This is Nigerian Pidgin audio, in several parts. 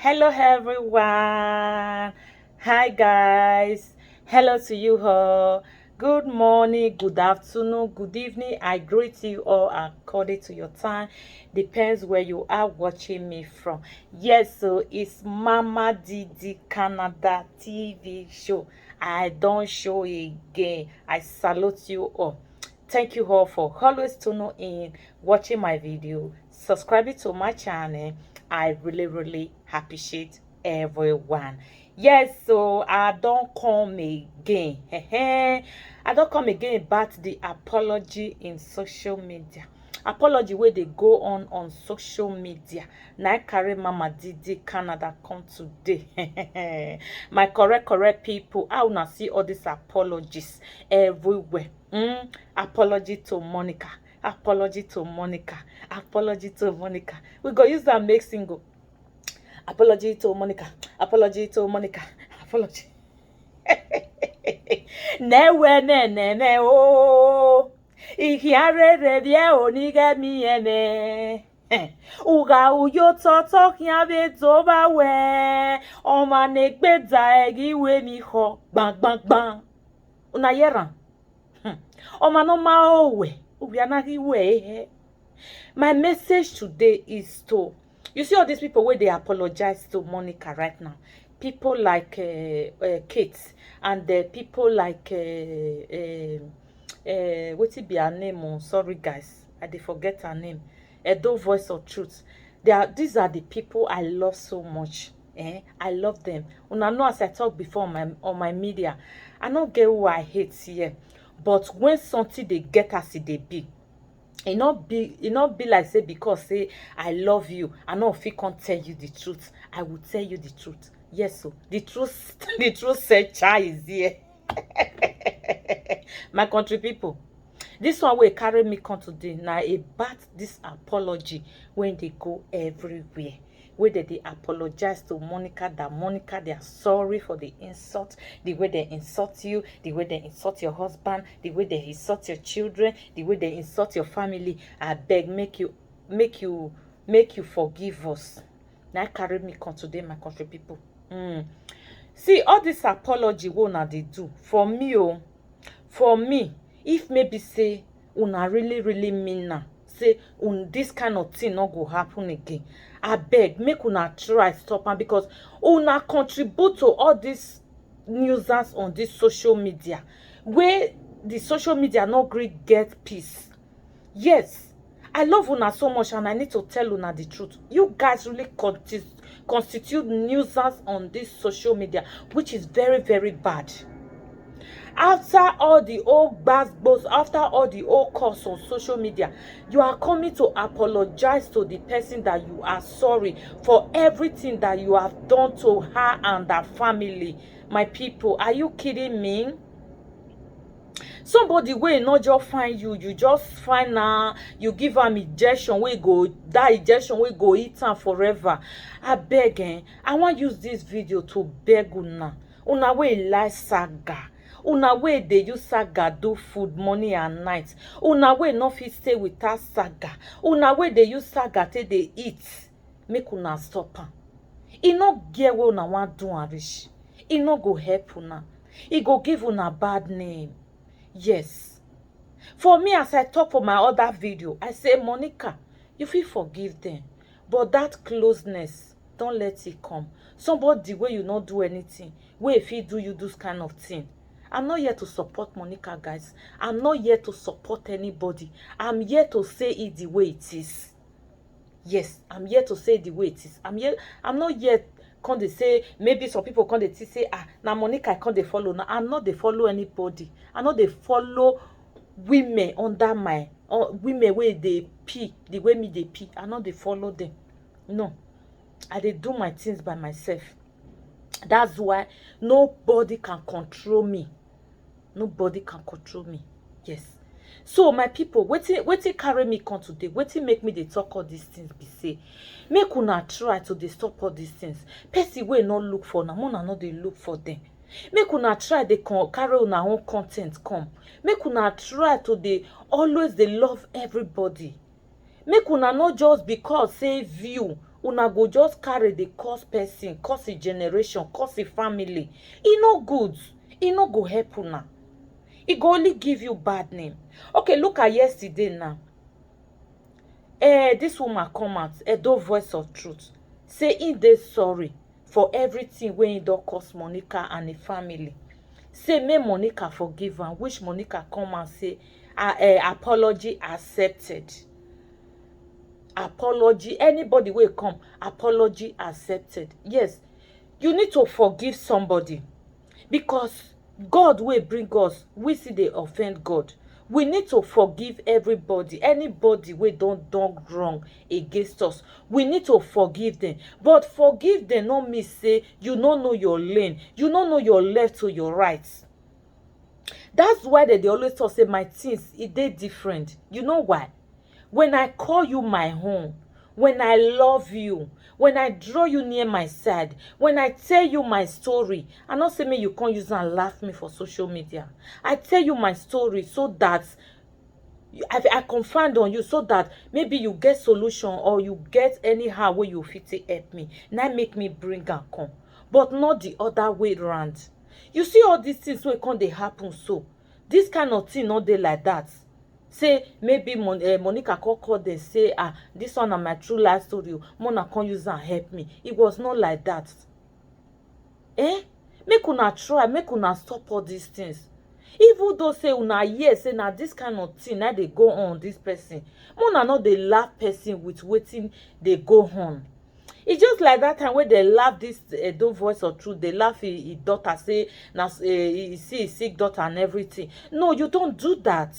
Hello, everyone. Hi, guys. Hello to you all. Good morning, good afternoon, good evening. I greet you all according to your time. Depends where you are watching me from. Yes, so it's Mama Didi Canada TV show. I don't show again. I salute you all. Thank you all for always tuning in, watching my video, subscribing to my channel. I really appreciate everyone. Yes, so I don't come again. I don't come again about the apology in social media. Apology where they go on social media. Now I carry Mama Didi Canada come today. My correct people, I wanna see all these apologies everywhere. Apology to Monica. Apology to Monica. Apology to Monica. We go use that make single. Apology to Monica. Apology to Monica. Apology. Newe ne o. Ihiarere bie oniga mi ene. Uga uyo toto kiabe zoba we. Oma negbeda egi we mi ho. Bang bang bang. Una yeran. Oma no ma owe. Ubianagi we. My message today is to, you see all these people where they apologize to Monica right now. People like Kate and people like what's it be her name? Oh, sorry guys, I did forget her name. Edo Voice of Truth. These are the people I love so much. I love them. Una know as I talked before on my media, I don't get who I hate here. But when something they get as they be, it not be like say because say I love you, I know if I can't tell you the truth, I will tell you the truth. Yes, so the truth the truth searcher is here. My country people, this one will carry me come today now about this apology when they go everywhere, where they apologize to Monica, that Monica they are sorry for the insult, the way they insult you, the way they insult your husband, the way they insult your children, the way they insult your family. I beg, make you forgive us. Now carry me come today, my country people. See all this apology una they do for me, for me, if maybe say una really mean na say this kind of thing not go happen again, I beg make una try stop am, because una contribute to all this nuisance on this social media where the social media not great get peace. Yes, I love una so much and I need to tell una the truth. You guys really constitute nuisance on this social media, which is very bad. After all the old basketballs, after all the old calls on social media, you are coming to apologize to the person that you are sorry for everything that you have done to her and her family. My people, are you kidding me? Somebody wey not just find you just find her, you give am injection wey go, that injection wey go eat am forever. I beg, I wan use this video to beg una wey like saga, una wey dey use saga do food morning and night, una wey no fit stay without saga, una wey dey use saga take dey eat, make una stop am. E no get wey una wan do am reach. E no go help una. E go give una bad name. Yes, for me, as I talk for my other video, I say, Monica, you fit forgive them, but that closeness, don't let it come. Somebody where you not do anything, where if he do you this kind of thing. I'm not here to support Monica, guys. I'm not here to support anybody. I'm here to say it the way it is. Yes, I'm here to say it the way it is. I'm not here can't they say, maybe some people can't they say, now Monica I can't they follow. Now I'm not they follow anybody. I'm not they follow women under my women where they pee, the way me they pee. I'm not they follow them. No, I they do my things by myself. That's why nobody can control me. Nobody can control me. Yes. So my people, wetin carry me come today, wetin make me dey talk all these things be say, make una try to dey stop all these things. Person wey no look for una, una no dey look for them. Make una try dey carry una own content come. Make una try to dey always dey love everybody. Make una not just because say view, una go just carry the curse person, curse a generation, curse a family. E no good. E no go help una. E go only give you bad name. Okay, look at yesterday now. This woman come out, Edo Voice of Truth, say he dey sorry for everything wey he don cause Monica and the family. Say make Monica forgive am, which Monica come and say apology accepted. Apology, anybody wey come, apology accepted. Yes, you need to forgive somebody, because God wey bring us, we see dey offend God. We need to forgive everybody, anybody wey don wrong against us. We need to forgive them. But forgive them no mean say you no know your lane, you no know your left to your right. That's why they always talk say my things e dey different. You know why? When I call you my own, when I love you, when I draw you near my side, when I tell you my story, I not say me you can't use and laugh me for social media. I tell you my story so that I confide on you, so that maybe you get solution or you get anyhow where you fit to help me. Now make me bring and come, but not the other way around. You see all these things wey come dey happen so. This kind of thing not dey like that. Say maybe Monica call them say this one na my true life story. Mona can't use and help me. It was not like that. Make una try, make una stop all these things. Even though say una hear say na this kind of thing now they go on this person, Mona not dey laugh person with waiting they go on. It's just like that time when they laugh this Edo Voice of Truth. They laugh his daughter, say he see his sick daughter and everything. No, you don't do that.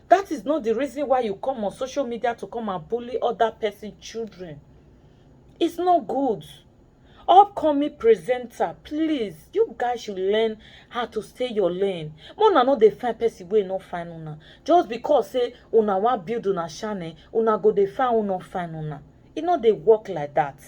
That is not the reason why you come on social media to come and bully other person's children. It's not good. Upcoming presenter, please, you guys should learn how to stay your lane. Mona no dey find person wey no find una. Just because say una want build una channel, una go dey find una find una. It no dey work like that.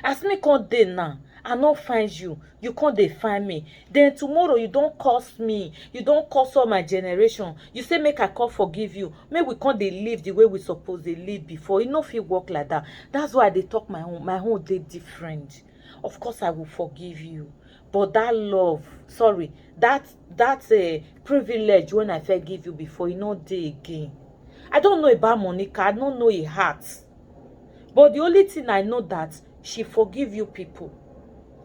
As me come dey now, I no find you, you can't dey find me. Then tomorrow you don't curse me, you don't curse all my generation. You say make I come forgive you. Make we can't dey live the way we suppose dey live before. It no fit work like that. That's why they talk my own. My own dey different. Of course I will forgive you, but that love, sorry, that's a privilege when I forgive you before, you know dey again. I don't know about Monica. I don't know her heart, but the only thing I know that she forgive you people.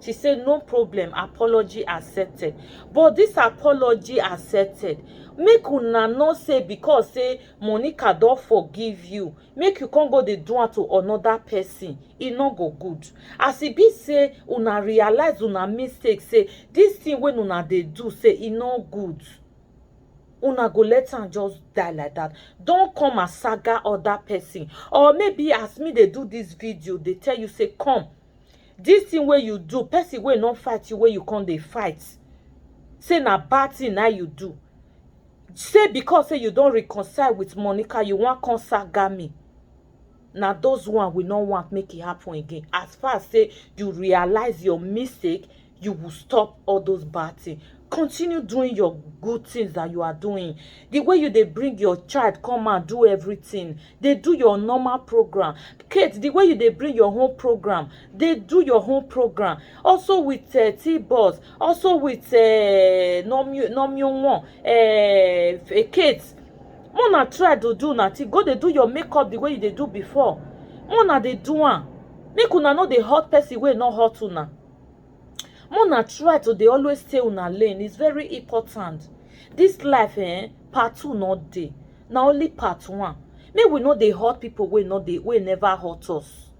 She said, no problem, apology accepted. But this apology accepted, make una not say because say Monica don't forgive you, make you can't go dey do it to another person. It no go good. As it be say, una realize una mistake, say this thing when una dey do, say it no good. Una go let am just die like that. Don't come and saga other person. Or maybe as me they do this video, they tell you say come. This thing where you do, person wey not fight you, where you come they fight. Say na bad thing now you do. Say because say you don't reconcile with Monica, you want come saga me. Now those one will not want make it happen again. As far as say you realize your mistake, you will stop all those bad things. Continue doing your good things that you are doing. The way you they bring your child come and do everything, they do your normal program. Kate, the way you they bring your home program, they do your home program. Also with T-Boss, also with Nomyong, Kate. Mona try to do nothing. Go they do your makeup the way they do before. Mona they do one. Make una know the hot person way not hot una. Mona try to they always stay on a lane. It's very important. This life, part 2 not dey. Now only part 1. May we know they hurt people we never hurt us.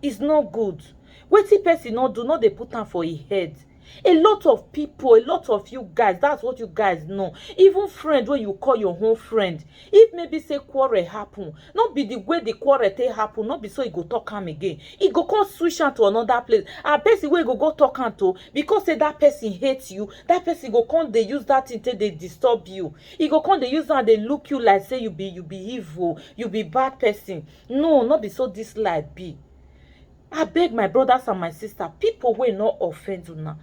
It's not good. Wetin person not do, not they put on for his head. A lot of people, a lot of you guys, that's what you guys know. Even friend when you call your own friend, if maybe say quarrel happen, not be the way the quarrel take happen, not be so he go talk am again. He go come switch am to another place. And person where go talk am to, because say that person hates you, that person go come they use that thing till they disturb you. He go come they use that they look you like say you be evil, you be bad person. No, not be so this life be. I beg my brothers and my sisters, people will not offend una.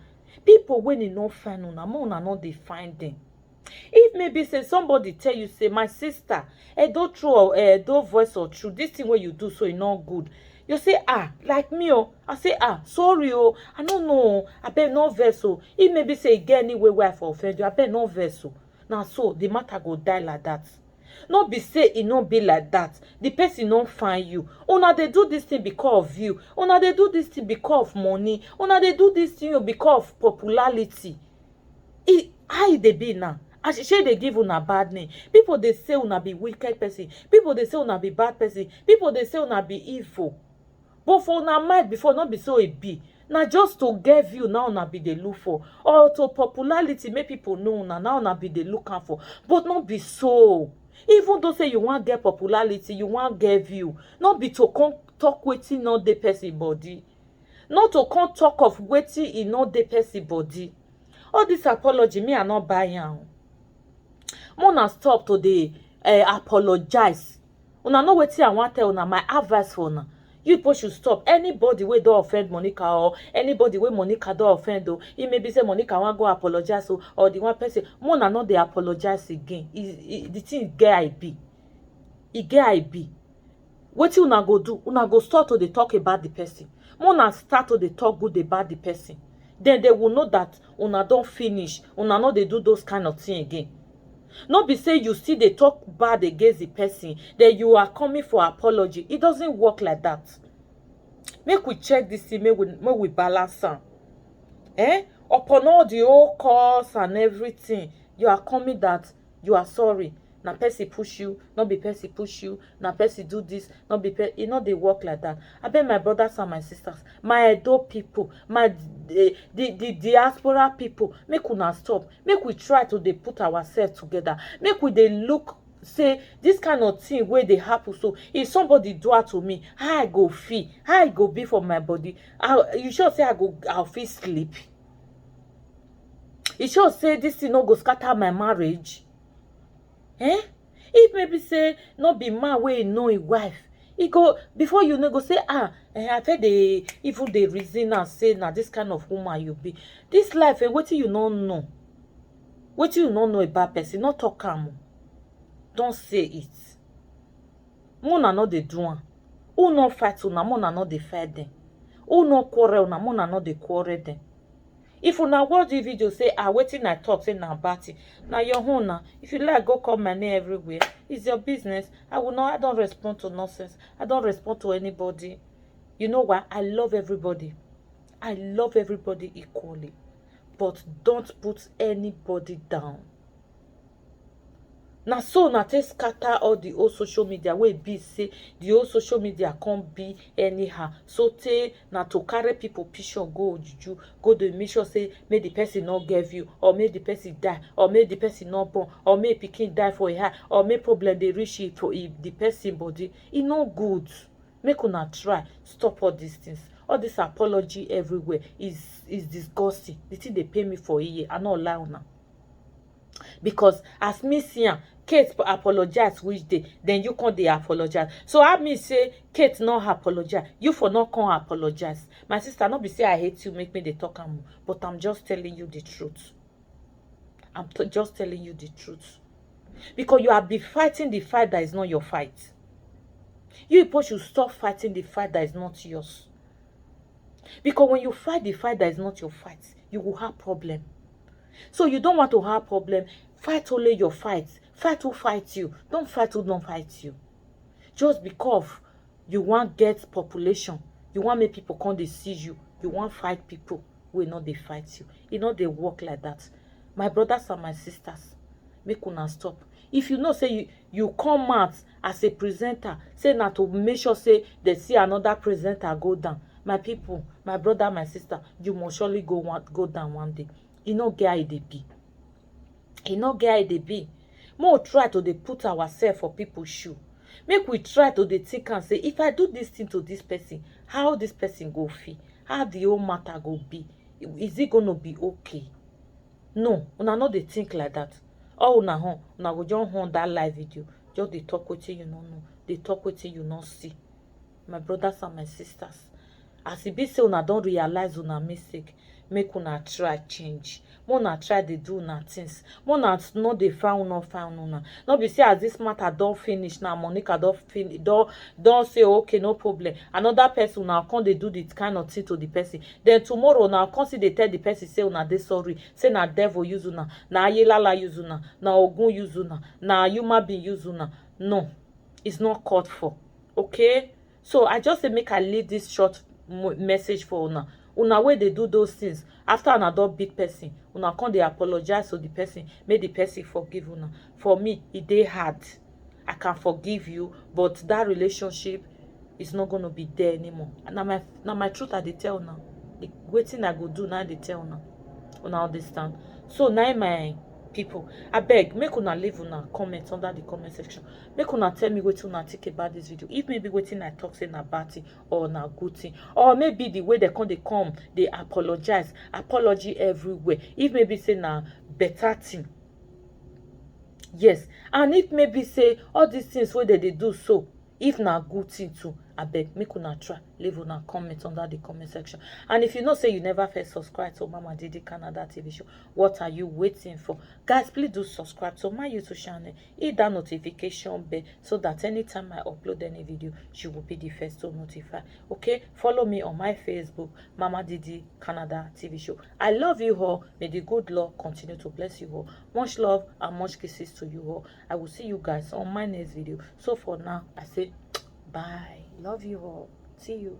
People when they not find una, una not they find them. If maybe say somebody tell you say my sister, don't throw don't voice or true this thing where you do so e not good, you say like me I say sorry I don't know I bet no vessel. If maybe say get anyway where for offend you I bet no vessel. Now so the matter go die like that. Not be say it not be like that. The person not find you. Una they do this thing because of you. Una they do this thing because of money. Una they do this thing because of popularity. How they be now? As she they give una bad name. People they say una be wicked person. People they say una be bad person. People they say una be evil. But for una mind before not be so it be. Now just to get view now una be the look for. Or to popularity make people know una now una be the looking for. But not be so. Even though say you want get popularity, you want get view. Not be to come talk wetin not the person body. Not to come talk of wetin e not the person body. All this apology me I not buy am. Mona stop to dey apologize. Una know wetin I want tell una my advice for una. You people should stop. Anybody wey don offend Monica or anybody wey Monica don offend it may be say Monica wan go apologize or the one person Mona no dey apologize again. The thing get I be. E get I be. Wetin una go do? Una go start to dey talk about the person. Mona start to dey talk good about the person. Then they will know that una don't finish. Una no dey do those kind of thing again. Not be say you see they talk bad against the person, then you are coming for apology. It doesn't work like that. Make we check this thing, make we balance am. Upon all the old calls and everything, you are coming that you are sorry. Na person push you, not be person push you. Na person do this, not be person. It not they work like that. I bet my brothers and my sisters, my Edo people, my the diaspora people, make una stop. Make we try to dey put ourselves together. Make we dey look say this kind of thing where they happen. So if somebody do it to me, how I go feel, how I go be for my body. You sure say I'll feel sleep. You sure say this thing not go scatter my marriage. If maybe say not be man wey know his wife, he go before you know go say I feel they even the reason and say now this kind of woman you be. This life wetin you not know, wetin you not know about person, not talk am. Don't say it. Mona no dey do am. Who no fight una, mona no dey fight them. Who no quarrel una, mona no dey quarrel them. If una watch the video say wetin I talk say na bad it. Now your own now. If you like go call my name everywhere. It's your business. I don't respond to nonsense. I don't respond to anybody. You know what? I love everybody. I love everybody equally. But don't put anybody down. Now so na take scatter all the old social media wey be say the old social media can't be anyhow. So take na to carry people picture go juju, go to make sure say make the person not give you, or make the person die, or make the person not born, or make pikin die for a or make problem they reach it for the person body. It no good. Make una try stop all these things. All this apology everywhere is disgusting. The thing they pay me for a year, I not lie una. Because as me see Kate apologize which day, then you can't apologize. So I mean say Kate not apologize, you for not can't apologize. My sister not be say I hate you, make me the talk am, but I'm just telling you the truth. I'm just telling you the truth. Because you have been fighting the fight that is not your fight. You people should stop fighting the fight that is not yours. Because when you fight the fight that is not your fight, you will have problem. So you don't want to have problem. Fight only your fights. Fight who fights you. Don't fight who don't fight you. Just because you want get population, you want make people come they see you, you want fight people will not they fight you. You know they work like that. My brothers and my sisters, make una stop. If you know say you come out as a presenter, say not to make sure say they see another presenter go down. My people, my brother, my sister, you must surely go down one day. You know get how they be. You know get how they be. More try to they put ourselves for people's shoe. Make we try to they think and say, if I do this thing to this person, how this person go feel? How the whole matter go be? Is it gonna be okay? No, una not they think like that. Oh, una go just on that live video. Just they talk with you no know. They talk with you not see. My brothers and my sisters, as it be say una don't realize una mistake. make una try change. Make una try dey do una things. Make una no dey find una. No be say as this matter don finish now, Monica don finish, don say okay, no problem. Another person una come dey do this kind of thing to the person. Then tomorrow una come still dey tell the person say una dey sorry, say na devil use una, na ayelala use una, na ogun use una, na human being use una. No, it's not called for. Okay? So I just say make I leave this short message for una wey dey do those things. After una don beat person, una come dey apologize to the person, make the person forgive una. For me, e dey hard. I can forgive you, but that relationship is not going to be there anymore. And na my truth I dey tell una. The wetin I go do now I dey tell una understand. So now my people, abeg make una leave una comment under the comment section. Make una tell me wetin una think about this video. If maybe wetin I talk say na bad thing or na good thing, or maybe the way they come they apologize, apology everywhere. If maybe say na better thing, yes. And if maybe say all these things wey they do, so if na good thing too, abeg make una try leave una comment under the comment section. And if you know say you never first subscribe to Mama Didi Canada TV show, what are you waiting for? Guys, please do subscribe to my YouTube channel, hit that notification bell so that anytime I upload any video, you will be the first to notify. Okay, follow me on my Facebook, Mama Didi Canada TV show. I love you all. May the good Lord continue to bless you all. Much love and much kisses to you all. I will see you guys on my next video. So for now, I say bye. Love you all. See you.